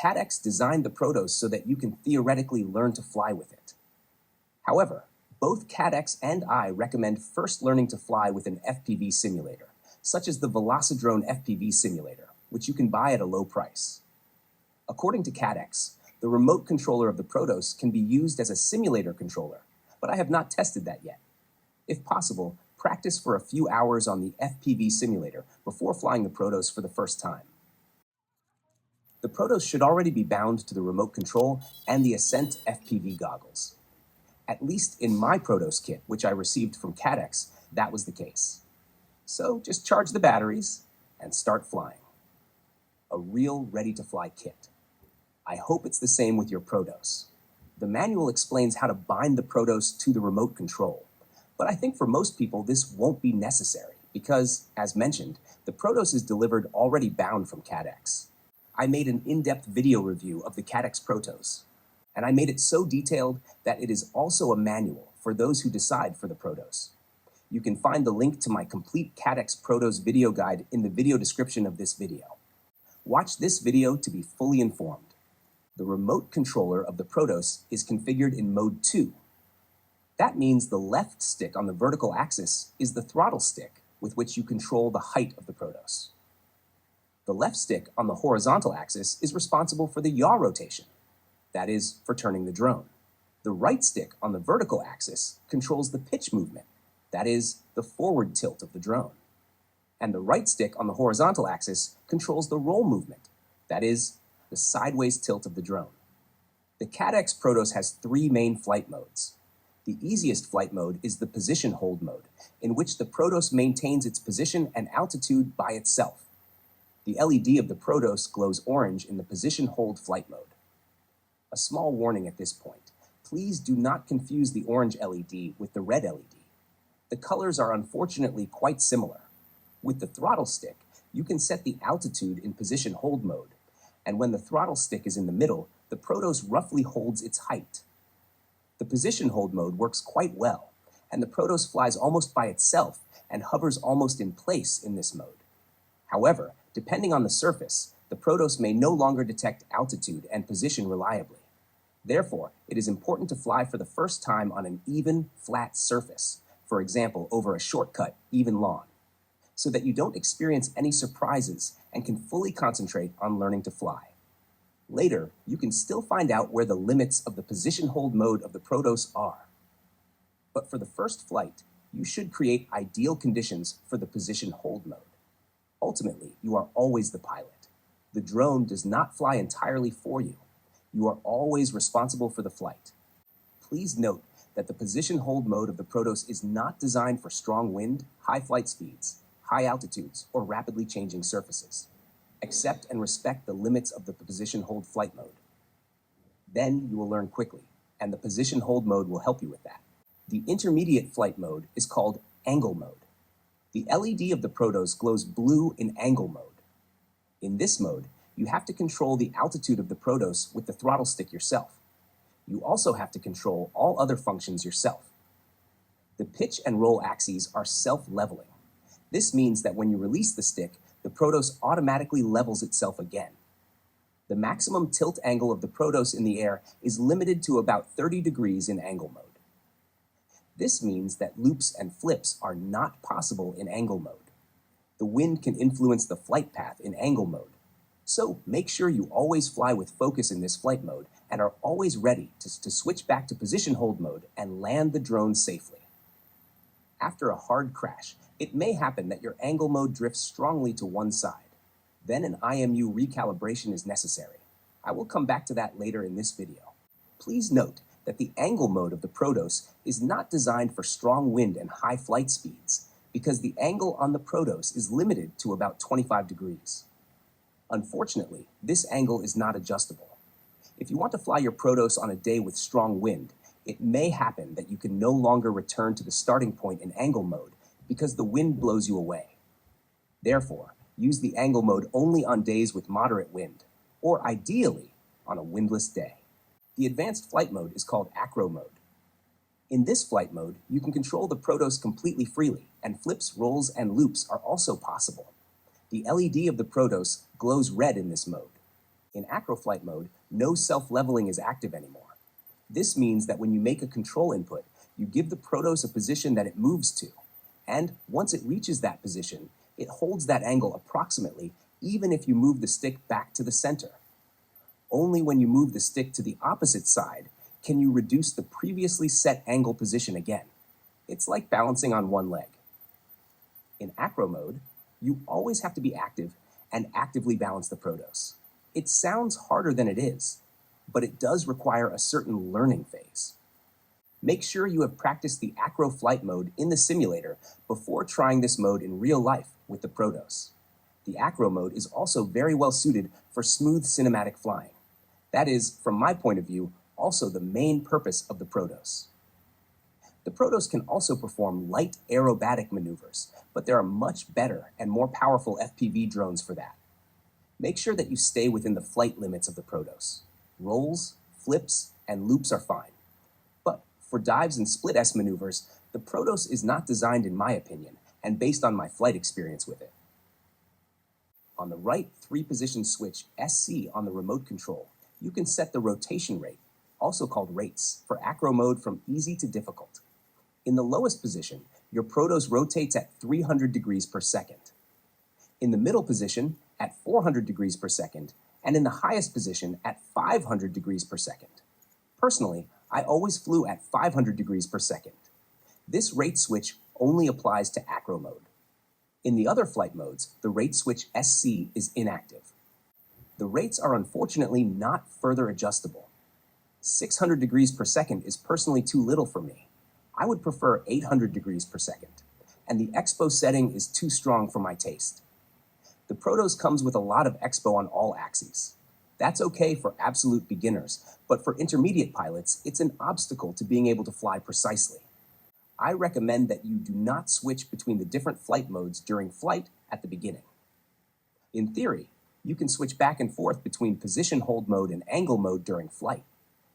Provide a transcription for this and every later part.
Caddx designed the Protos so that you can theoretically learn to fly with it. However, both Caddx and I recommend first learning to fly with an FPV simulator, such as the Velocidrone FPV simulator, which you can buy at a low price. According to Caddx, the remote controller of the Protos can be used as a simulator controller, but I have not tested that yet. If possible, practice for a few hours on the FPV simulator before flying the Protos for the first time. The Protos should already be bound to the remote control and the Ascent FPV goggles. At least in my Protos kit, which I received from Caddx, that was the case. So just charge the batteries and start flying. A real ready-to-fly kit. I hope it's the same with your Protos. The manual explains how to bind the Protos to the remote control, but I think for most people this won't be necessary because, as mentioned, the Protos is delivered already bound from Caddx. I made an in-depth video review of the Caddx Protos, and I made it so detailed that it is also a manual for those who decide for the Protos. You can find the link to my complete Caddx Protos video guide in the video description of this video. Watch this video to be fully informed. The remote controller of the Protos is configured in mode 2. That means the left stick on the vertical axis is the throttle stick with which you control the height of the Protos. The left stick on the horizontal axis is responsible for the yaw rotation, that is, for turning the drone. The right stick on the vertical axis controls the pitch movement, that is, the forward tilt of the drone. And the right stick on the horizontal axis controls the roll movement, that is, the sideways tilt of the drone. The Caddx Protos has 3 main flight modes. The easiest flight mode is the position hold mode, in which the Protos maintains its position and altitude by itself. The LED of the Protos glows orange in the position hold flight mode. A small warning at this point. Please do not confuse the orange LED with the red LED. The colors are unfortunately quite similar. With the throttle stick, you can set the altitude in position hold mode, and when the throttle stick is in the middle, the Protos roughly holds its height. The position hold mode works quite well, and the Protos flies almost by itself and hovers almost in place in this mode. However, depending on the surface, the Protos may no longer detect altitude and position reliably. Therefore, it is important to fly for the first time on an even, flat surface, for example, over a shortcut, even lawn, so that you don't experience any surprises and can fully concentrate on learning to fly. Later, you can still find out where the limits of the position hold mode of the Protos are. But for the first flight, you should create ideal conditions for the position hold mode. Ultimately, you are always the pilot. The drone does not fly entirely for you. You are always responsible for the flight. Please note that the position hold mode of the Protos is not designed for strong wind, high flight speeds, high altitudes, or rapidly changing surfaces. Accept and respect the limits of the position hold flight mode. Then you will learn quickly, and the position hold mode will help you with that. The intermediate flight mode is called angle mode. The LED of the Protos glows blue in angle mode. In this mode, you have to control the altitude of the Protos with the throttle stick yourself. You also have to control all other functions yourself. The pitch and roll axes are self-leveling. This means that when you release the stick, the Protos automatically levels itself again. The maximum tilt angle of the Protos in the air is limited to about 30 degrees in angle mode. This means that loops and flips are not possible in angle mode. The wind can influence the flight path in angle mode. So make sure you always fly with focus in this flight mode and are always ready to switch back to position hold mode and land the drone safely. After a hard crash, it may happen that your angle mode drifts strongly to one side. Then an IMU recalibration is necessary. I will come back to that later in this video. Please note that the angle mode of the Protos is not designed for strong wind and high flight speeds because the angle on the Protos is limited to about 25 degrees. Unfortunately, this angle is not adjustable. If you want to fly your Protos on a day with strong wind, it may happen that you can no longer return to the starting point in angle mode because the wind blows you away. Therefore, use the angle mode only on days with moderate wind, or ideally, on a windless day. The advanced flight mode is called Acro mode. In this flight mode, you can control the Protos completely freely, and flips, rolls, and loops are also possible. The LED of the Protos glows red in this mode. In Acro flight mode, no self-leveling is active anymore. This means that when you make a control input, you give the Protos a position that it moves to, and once it reaches that position, it holds that angle approximately even if you move the stick back to the center. Only when you move the stick to the opposite side can you reduce the previously set angle position again. It's like balancing on one leg. In Acro mode, you always have to be active and actively balance the Protos. It sounds harder than it is, but it does require a certain learning phase. Make sure you have practiced the Acro flight mode in the simulator before trying this mode in real life with the Protos. The Acro mode is also very well suited for smooth cinematic flying. That is, from my point of view, also the main purpose of the Protos. The Protos can also perform light aerobatic maneuvers, but there are much better and more powerful FPV drones for that. Make sure that you stay within the flight limits of the Protos. Rolls, flips, and loops are fine. But for dives and split-S maneuvers, the Protos is not designed in my opinion, and based on my flight experience with it. On the right 3-position switch SC on the remote control, you can set the rotation rate, also called rates, for Acro mode from easy to difficult. In the lowest position, your Protos rotates at 300 degrees per second. In the middle position, at 400 degrees per second, and in the highest position at 500 degrees per second. Personally, I always flew at 500 degrees per second. This rate switch only applies to Acro mode. In the other flight modes, the rate switch SC is inactive. The rates are unfortunately not further adjustable. 600 degrees per second is personally too little for me. I would prefer 800 degrees per second, and the Expo setting is too strong for my taste. The Protos comes with a lot of Expo on all axes. That's okay for absolute beginners, but for intermediate pilots, it's an obstacle to being able to fly precisely. I recommend that you do not switch between the different flight modes during flight at the beginning. In theory, you can switch back and forth between position hold mode and angle mode during flight.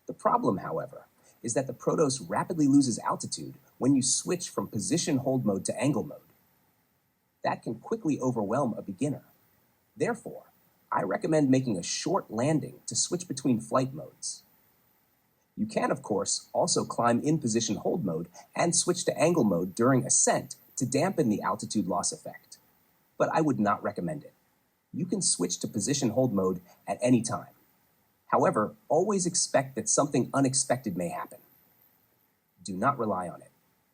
The problem, however, is that the Protos rapidly loses altitude when you switch from position hold mode to angle mode. That can quickly overwhelm a beginner. Therefore, I recommend making a short landing to switch between flight modes. You can, of course, also climb in position hold mode and switch to angle mode during ascent to dampen the altitude loss effect. But I would not recommend it. You can switch to position hold mode at any time. However, always expect that something unexpected may happen. Do not rely on it.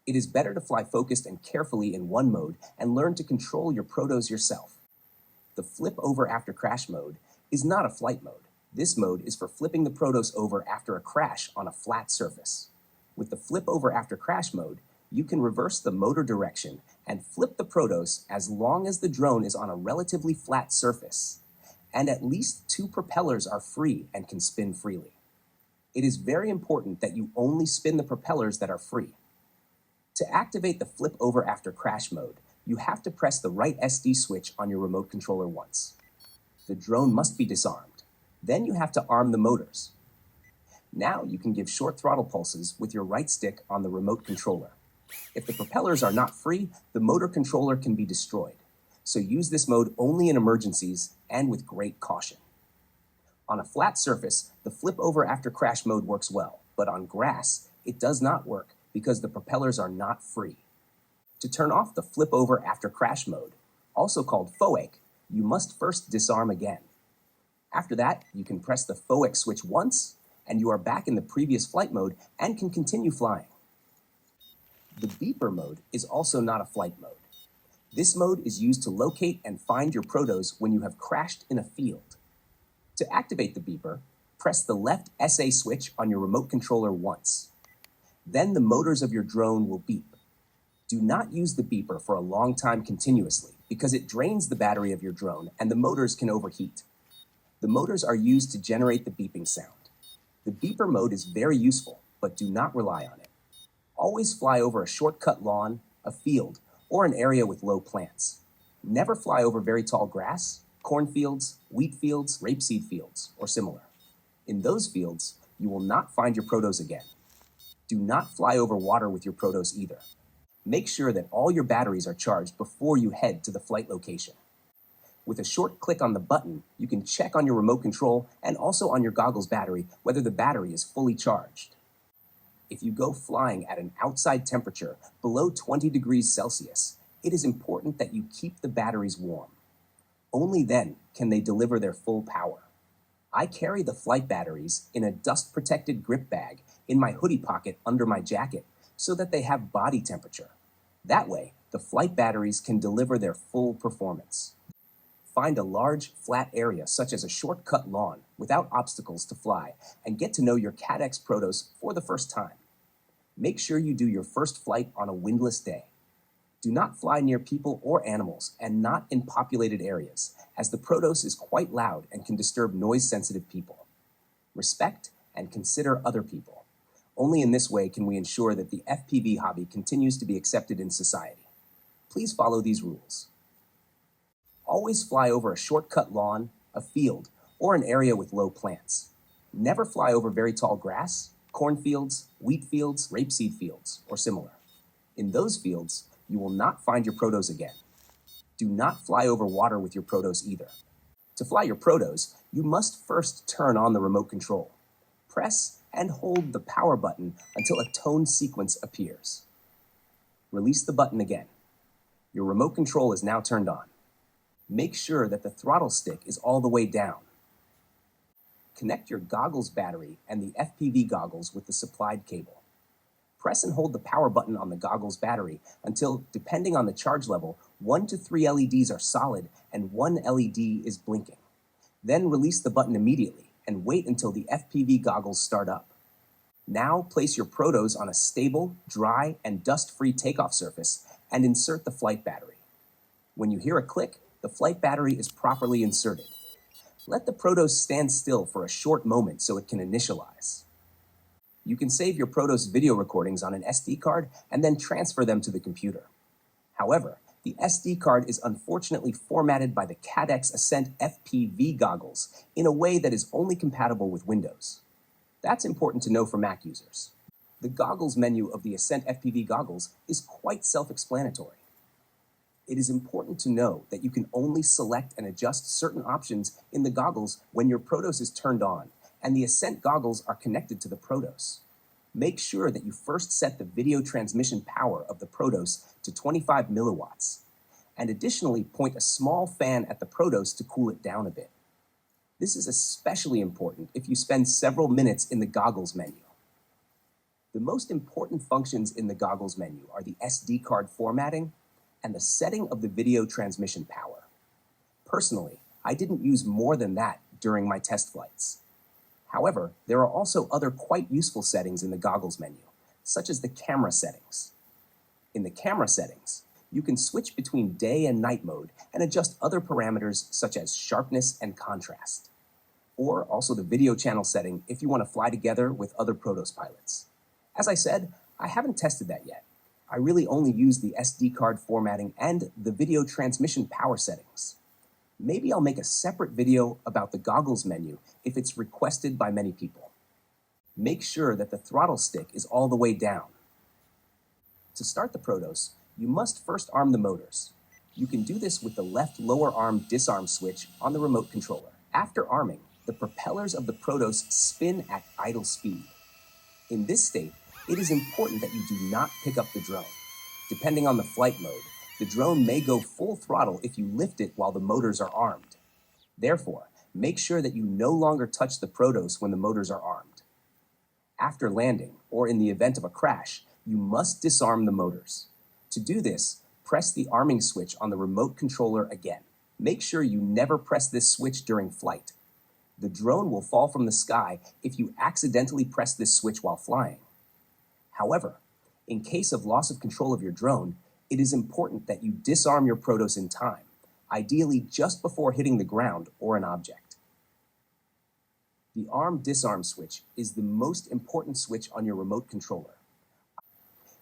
It is better to fly focused and carefully in one mode and learn to control your Protos yourself. The flip over after crash mode is not a flight mode. This mode is for flipping the Protos over after a crash on a flat surface. With the flip over after crash mode, you can reverse the motor direction and flip the Protos as long as the drone is on a relatively flat surface, and at least 2 propellers are free and can spin freely. It is very important that you only spin the propellers that are free. To activate the flip over after crash mode, you have to press the right SD switch on your remote controller once. The drone must be disarmed. Then you have to arm the motors. Now you can give short throttle pulses with your right stick on the remote controller. If the propellers are not free, the motor controller can be destroyed. So use this mode only in emergencies and with great caution. On a flat surface, the flip over after crash mode works well, but on grass, it does not work because the propellers are not free. To turn off the flip over after crash mode, also called FOAC, you must first disarm again. After that, you can press the FOAC switch once, and you are back in the previous flight mode and can continue flying. The beeper mode is also not a flight mode. This mode is used to locate and find your Protos when you have crashed in a field. To activate the beeper, press the left SA switch on your remote controller once. Then the motors of your drone will beep. Do not use the beeper for a long time continuously because it drains the battery of your drone and the motors can overheat. The motors are used to generate the beeping sound. The beeper mode is very useful, but do not rely on it. Always fly over a shortcut lawn, a field, or an area with low plants. Never fly over very tall grass, cornfields, wheat fields, rapeseed fields, or similar. In those fields, you will not find your Protos again. Do not fly over water with your Protos either. Make sure that all your batteries are charged before you head to the flight location. With a short click on the button, you can check on your remote control and also on your goggles battery whether the battery is fully charged. If you go flying at an outside temperature below 20 degrees Celsius, it is important that you keep the batteries warm. Only then can they deliver their full power. I carry the flight batteries in a dust-protected grip bag in my hoodie pocket under my jacket so that they have body temperature. That way, the flight batteries can deliver their full performance. Find a large, flat area such as a shortcut lawn without obstacles to fly and get to know your Caddx Protos for the first time. Make sure you do your first flight on a windless day. Do not fly near people or animals and not in populated areas, as the Protos is quite loud and can disturb noise-sensitive people. Respect and consider other people. Only in this way can we ensure that the FPV hobby continues to be accepted in society. Please follow these rules. Always fly over a shortcut lawn, a field, or an area with low plants. Never fly over very tall grass, cornfields, wheat fields, rapeseed fields, or similar. In those fields, you will not find your Protos again. Do not fly over water with your Protos either. To fly your Protos, you must first turn on the remote control. Press and hold the power button until a tone sequence appears. Release the button again. Your remote control is now turned on. Make sure that the throttle stick is all the way down. Connect your goggles battery and the FPV goggles with the supplied cable. Press and hold the power button on the goggles battery until, depending on the charge level, 1 to 3 LEDs are solid and 1 LED is blinking. Then release the button immediately and wait until the FPV goggles start up. Now place your Protos on a stable, dry, and dust-free takeoff surface and insert the flight battery. When you hear a click, the flight battery is properly inserted. Let the Protos stand still for a short moment so it can initialize. You can save your Protos video recordings on an SD card and then transfer them to the computer. However, the SD card is unfortunately formatted by the Caddx Ascent FPV goggles in a way that is only compatible with Windows. That's important to know for Mac users. The goggles menu of the Ascent FPV goggles is quite self-explanatory. It is important to know that you can only select and adjust certain options in the goggles when your Protos is turned on, and the Ascent goggles are connected to the Protos. Make sure that you first set the video transmission power of the Protos to 25 milliwatts, and additionally point a small fan at the Protos to cool it down a bit. This is especially important if you spend several minutes in the goggles menu. The most important functions in the goggles menu are the SD card formatting and the setting of the video transmission power. Personally, I didn't use more than that during my test flights. However, there are also other quite useful settings in the goggles menu, such as the camera settings. In the camera settings, you can switch between day and night mode and adjust other parameters such as sharpness and contrast. Or also the video channel setting if you want to fly together with other Protos pilots. As I said, I haven't tested that yet. I really only use the SD card formatting and the video transmission power settings. Maybe I'll make a separate video about the goggles menu if it's requested by many people. Make sure that the throttle stick is all the way down. To start the Protos, you must first arm the motors. You can do this with the left lower arm disarm switch on the remote controller. After arming, the propellers of the Protos spin at idle speed. In this state, it is important that you do not pick up the drone. Depending on the flight mode, the drone may go full throttle if you lift it while the motors are armed. Therefore, make sure that you no longer touch the Protos when the motors are armed. After landing, or in the event of a crash, you must disarm the motors. To do this, press the arming switch on the remote controller again. Make sure you never press this switch during flight. The drone will fall from the sky if you accidentally press this switch while flying. However, in case of loss of control of your drone, it is important that you disarm your Protos in time, ideally just before hitting the ground or an object. The arm disarm switch is the most important switch on your remote controller.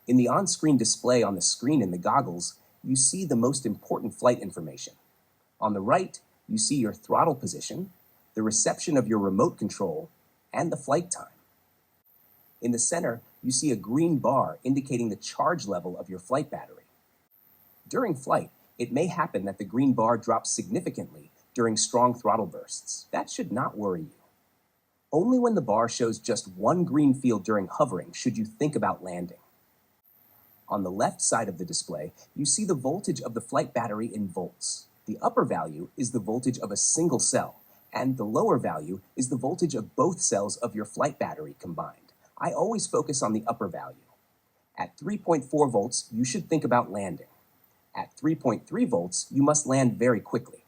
In the on-screen display on the screen in the goggles, you see the most important flight information. On the right, you see your throttle position, the reception of your remote control, and the flight time. In the center, you see a green bar indicating the charge level of your flight battery. During flight, it may happen that the green bar drops significantly during strong throttle bursts. That should not worry you. Only when the bar shows just one green field during hovering should you think about landing. On the left side of the display, you see the voltage of the flight battery in volts. The upper value is the voltage of a single cell, and the lower value is the voltage of both cells of your flight battery combined. I always focus on the upper value. At 3.4 volts, you should think about landing. At 3.3 volts, you must land very quickly.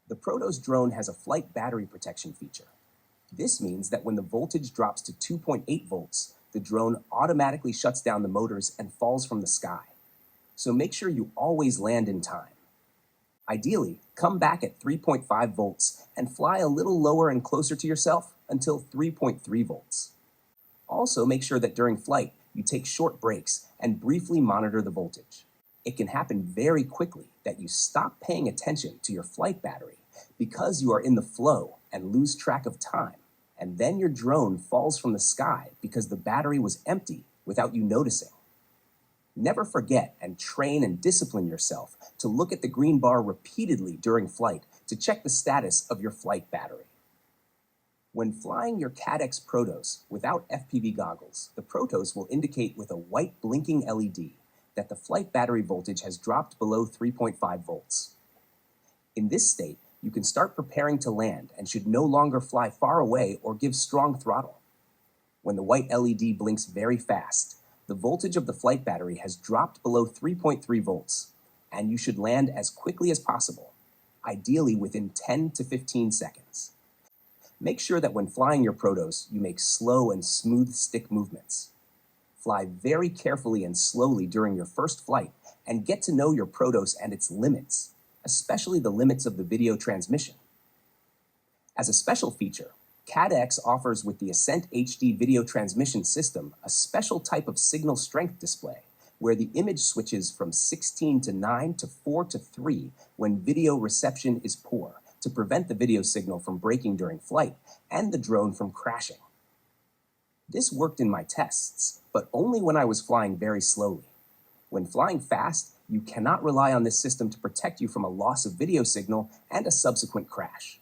The Protos drone has a flight battery protection feature. This means that when the voltage drops to 2.8 volts, the drone automatically shuts down the motors and falls from the sky. So make sure you always land in time. Ideally, come back at 3.5 volts and fly a little lower and closer to yourself until 3.3 volts. Also, make sure that during flight, you take short breaks and briefly monitor the voltage. It can happen very quickly that you stop paying attention to your flight battery because you are in the flow and lose track of time, and then your drone falls from the sky because the battery was empty without you noticing. Never forget and train and discipline yourself to look at the green bar repeatedly during flight to check the status of your flight battery. When flying your Caddx Protos without FPV goggles, the Protos will indicate with a white blinking LED that the flight battery voltage has dropped below 3.5 volts. In this state, you can start preparing to land and should no longer fly far away or give strong throttle. When the white LED blinks very fast, the voltage of the flight battery has dropped below 3.3 volts, and you should land as quickly as possible, ideally within 10 to 15 seconds. Make sure that when flying your Protos, you make slow and smooth stick movements. Fly very carefully and slowly during your first flight and get to know your Protos and its limits, especially the limits of the video transmission. As a special feature, Caddx offers with the Ascent HD video transmission system a special type of signal strength display where the image switches from 16 to 9 to 4 to 3 when video reception is poor to prevent the video signal from breaking during flight and the drone from crashing. This worked in my tests, but only when I was flying very slowly. When flying fast, you cannot rely on this system to protect you from a loss of video signal and a subsequent crash.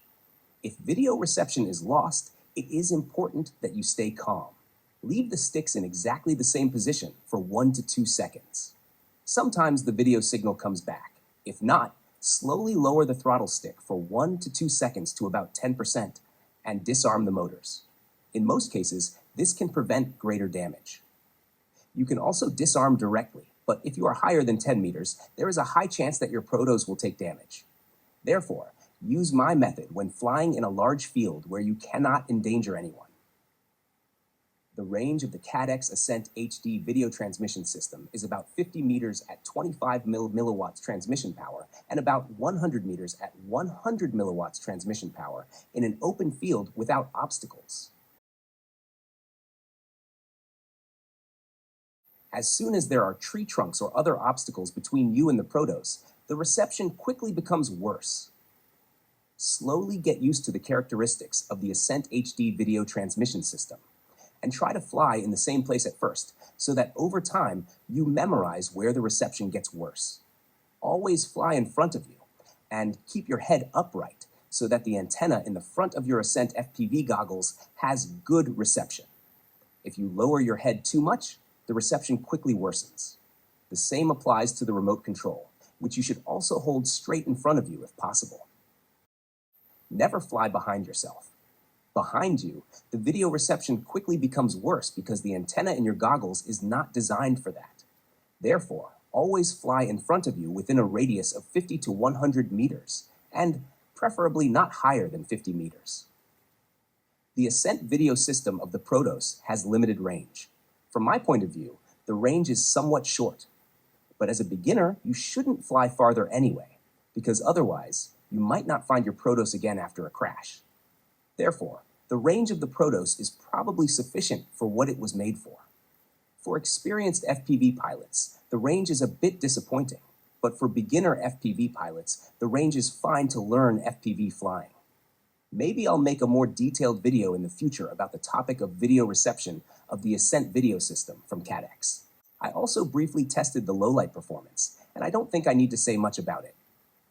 If video reception is lost, it is important that you stay calm. Leave the sticks in exactly the same position for 1 to 2 seconds. Sometimes the video signal comes back. If not, slowly lower the throttle stick for 1 to 2 seconds to about 10% and disarm the motors. In most cases, this can prevent greater damage. You can also disarm directly, but if you are higher than 10 meters, there is a high chance that your Protos will take damage. Therefore, use my method when flying in a large field where you cannot endanger anyone. The range of the Caddx Ascent HD video transmission system is about 50 meters at 25 milliwatts transmission power and about 100 meters at 100 milliwatts transmission power in an open field without obstacles. As soon as there are tree trunks or other obstacles between you and the Protos, the reception quickly becomes worse. Slowly get used to the characteristics of the Ascent HD video transmission system and try to fly in the same place at first so that over time you memorize where the reception gets worse. Always fly in front of you and keep your head upright so that the antenna in the front of your Ascent FPV goggles has good reception. If you lower your head too much, the reception quickly worsens. The same applies to the remote control, which you should also hold straight in front of you if possible. Never fly behind yourself. Behind you, the video reception quickly becomes worse because the antenna in your goggles is not designed for that. Therefore, always fly in front of you within a radius of 50 to 100 meters, and preferably not higher than 50 meters. The Ascent video system of the Protos has limited range. From my point of view, the range is somewhat short. But as a beginner, you shouldn't fly farther anyway, because otherwise, you might not find your Protos again after a crash. Therefore, the range of the Protos is probably sufficient for what it was made for. For experienced FPV pilots, the range is a bit disappointing, but for beginner FPV pilots, the range is fine to learn FPV flying. Maybe I'll make a more detailed video in the future about the topic of video reception of the Ascent video system from Caddx. I also briefly tested the low-light performance, and I don't think I need to say much about it.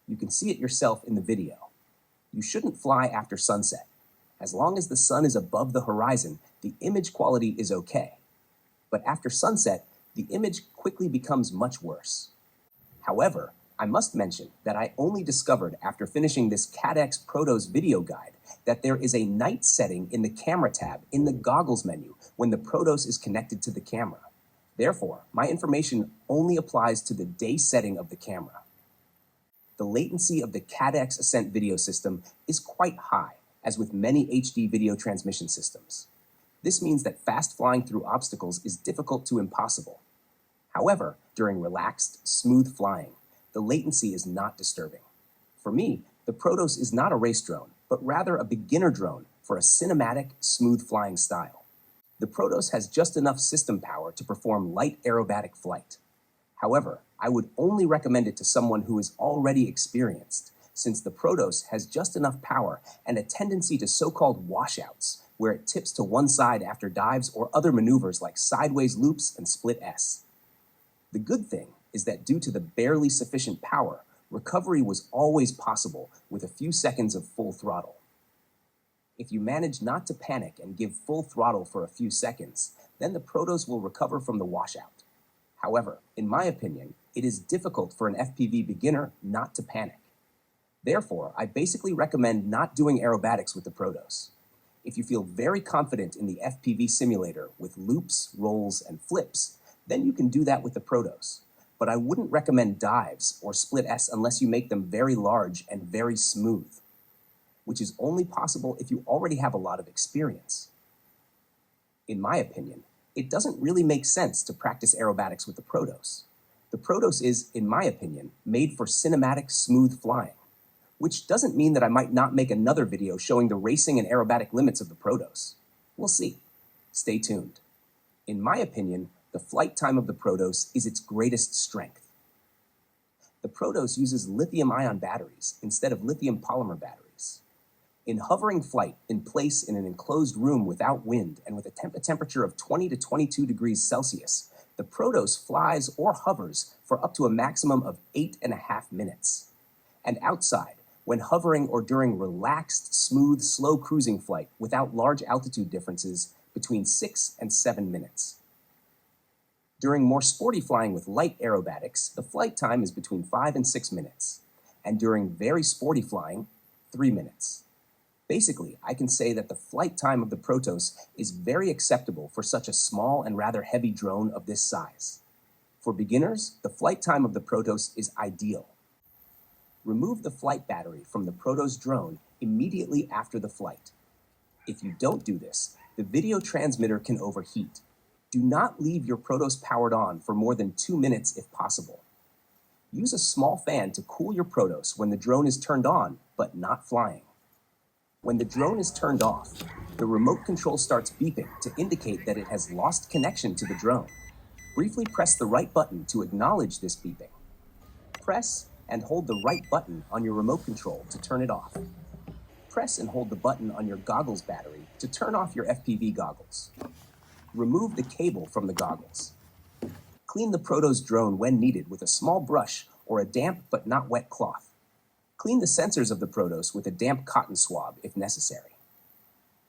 You can see it yourself in the video. You shouldn't fly after sunset. As long as the sun is above the horizon, the image quality is okay. But after sunset, the image quickly becomes much worse. However, I must mention that I only discovered after finishing this Caddx Protos video guide that there is a night setting in the camera tab in the goggles menu when the Protos is connected to the camera. Therefore, my information only applies to the day setting of the camera. The latency of the Caddx Ascent video system is quite high, as with many HD video transmission systems. This means that fast flying through obstacles is difficult to impossible. However, during relaxed, smooth flying, the latency is not disturbing. For me, the Protos is not a race drone, but rather a beginner drone for a cinematic, smooth flying style. The Protos has just enough system power to perform light aerobatic flight. However, I would only recommend it to someone who is already experienced, since the Protos has just enough power and a tendency to so-called washouts, where it tips to one side after dives or other maneuvers like sideways loops and split S. The good thing is that due to the barely sufficient power, recovery was always possible with a few seconds of full throttle. If you manage not to panic and give full throttle for a few seconds, then the Protos will recover from the washout. However, in my opinion, it is difficult for an FPV beginner not to panic. Therefore, I basically recommend not doing aerobatics with the Protos. If you feel very confident in the FPV simulator with loops, rolls, and flips, then you can do that with the Protos. But I wouldn't recommend dives or split S unless you make them very large and very smooth, which is only possible if you already have a lot of experience. In my opinion, it doesn't really make sense to practice aerobatics with the Protos. The Protos is, in my opinion, made for cinematic, smooth flying, which doesn't mean that I might not make another video showing the racing and aerobatic limits of the Protos. We'll see. Stay tuned. In my opinion, the flight time of the Protos is its greatest strength. The Protos uses lithium-ion batteries instead of lithium polymer batteries. In hovering flight in place in an enclosed room without wind and with a temperature of 20 to 22 degrees Celsius, the Protos flies or hovers for up to a maximum of 8.5 minutes. And outside, when hovering or during relaxed, smooth, slow cruising flight without large altitude differences, between 6 and 7 minutes. During more sporty flying with light aerobatics, the flight time is between 5 and 6 minutes, and during very sporty flying, 3 minutes. Basically, I can say that the flight time of the Protos is very acceptable for such a small and rather heavy drone of this size. For beginners, the flight time of the Protos is ideal. Remove the flight battery from the Protos drone immediately after the flight. If you don't do this, the video transmitter can overheat. Do not leave your Protos powered on for more than 2 minutes if possible. Use a small fan to cool your Protos when the drone is turned on, but not flying. When the drone is turned off, the remote control starts beeping to indicate that it has lost connection to the drone. Briefly press the right button to acknowledge this beeping. Press and hold the right button on your remote control to turn it off. Press and hold the button on your goggles battery to turn off your FPV goggles. Remove the cable from the goggles. Clean the Protos drone when needed with a small brush or a damp but not wet cloth. Clean the sensors of the Protos with a damp cotton swab if necessary.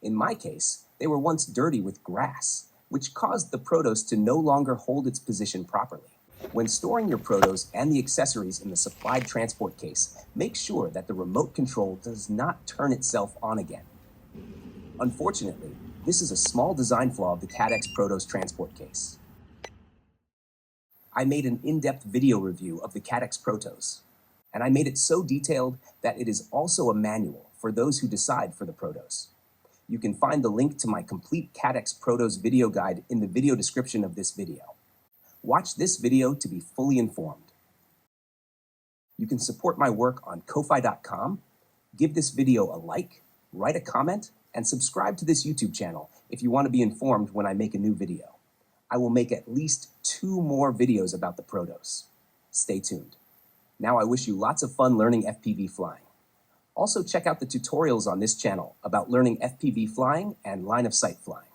In my case, they were once dirty with grass, which caused the Protos to no longer hold its position properly. When storing your Protos and the accessories in the supplied transport case, make sure that the remote control does not turn itself on again. Unfortunately, this is a small design flaw of the Caddx Protos transport case. I made an in-depth video review of the Caddx Protos, and I made it so detailed that it is also a manual for those who decide for the Protos. You can find the link to my complete Caddx Protos video guide in the video description of this video. Watch this video to be fully informed. You can support my work on ko-fi.com, give this video a like, write a comment, and subscribe to this YouTube channel if you want to be informed when I make a new video. I will make at least 2 more videos about the Protos. Stay tuned. Now I wish you lots of fun learning FPV flying. Also check out the tutorials on this channel about learning FPV flying and line of sight flying.